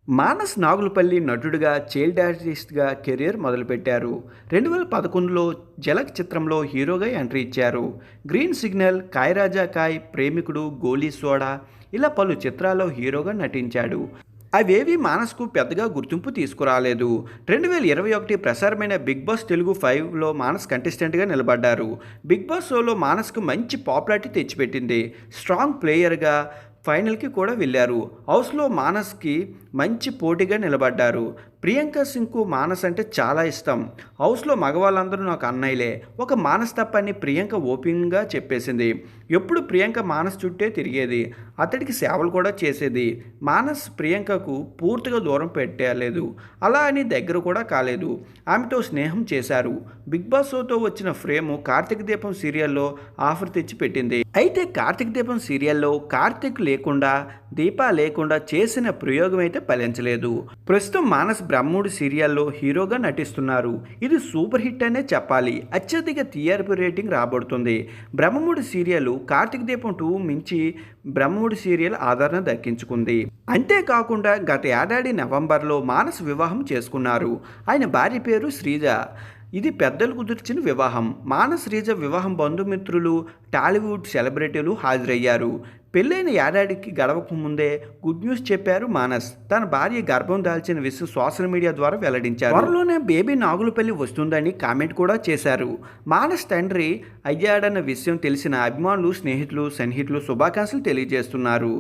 మానస్ నాగులపల్లి నటుడిగా చైల్డ్ ఆర్టిస్ట్గా కెరీర్ మొదలుపెట్టారు. 2011లో జలక్ చిత్రంలో హీరోగా ఎంట్రీ ఇచ్చారు. గ్రీన్ సిగ్నల్, కాయ్ రాజా కాయ్, ప్రేమికుడు, గోలీ సోడా ఇలా పలు చిత్రాల్లో హీరోగా నటించాడు. అవేవీ మానస్కు పెద్దగా గుర్తింపు తీసుకురాలేదు. 2021 ప్రసారమైన బిగ్ బాస్ తెలుగు 5లో మానస్ కంటెస్టెంట్గా నిలబడ్డారు. బిగ్ బాస్ షోలో మానస్కు మంచి పాపులారిటీ తెచ్చిపెట్టింది. స్ట్రాంగ్ ప్లేయర్గా ఫైనల్కి కూడా వెళ్ళారు. హౌస్లో మానస్కి మంచి పోటీగా నిలబడ్డారు. ప్రియాంక సింగ్కు మానస్ అంటే చాలా ఇష్టం. హౌస్లో మగవాళ్ళందరూ నాకు అన్నయ్యలే, ఒక మానస్ తప్పని ప్రియాంక ఓపెన్గా చెప్పేసింది. ఎప్పుడు ప్రియాంక మానస్ చుట్టే తిరిగేది, అతడికి సేవలు కూడా చేసేది. మానస్ ప్రియాంకకు పూర్తిగా దూరం పెట్టలేదు, అలా అని దగ్గర కూడా కాలేదు. ఆమెతో స్నేహం చేశారు. బిగ్ బాస్ షోతో వచ్చిన ఫ్రేమ్ కార్తీక దీపం సీరియల్లో ఆఫర్ తెచ్చి పెట్టింది. అయితే కార్తీక దీపం సీరియల్లో కార్తీక్ లేకుండా, దీపా లేకుండా చేసిన ప్రయోగం అయితే ఫలించలేదు. ప్రస్తుతం మానస్ బ్రహ్మముడి సీరియల్లో హీరోగా నటిస్తున్నారు. ఇది సూపర్ హిట్ అనే చెప్పాలి. అత్యధిక టీఆర్పీ రేటింగ్ రాబడుతుంది. బ్రహ్మముడి సీరియల్ కార్తీక దీపం 2 మించి బ్రహ్మముడి సీరియల్ ఆదరణ దక్కించుకుంది. అంతేకాకుండా గత ఏడాది నవంబర్లో మానస్ వివాహం చేసుకున్నారు. ఆయన భార్య పేరు శ్రీజ. ఇది పెద్దలు కుదిర్చిన వివాహం. మానస్ శ్రీజ వివాహం బంధుమిత్రులు, టాలీవుడ్ సెలబ్రిటీలు హాజరయ్యారు. పెళ్ళైన ఏడాదికి గడవక ముందే గుడ్ న్యూస్ చెప్పారు మానస్. తన భార్య గర్భం దాల్చిన విషయం సోషల్ మీడియా ద్వారా వెల్లడించారు. త్వరలోనే బేబీ నాగులపల్లి వస్తుందని కామెంట్ కూడా చేశారు. మానస్ తండ్రి అయ్యాడన్న విషయం తెలిసిన అభిమానులు, స్నేహితులు, సన్నిహితులు శుభాకాంక్షలు తెలియజేస్తున్నారు.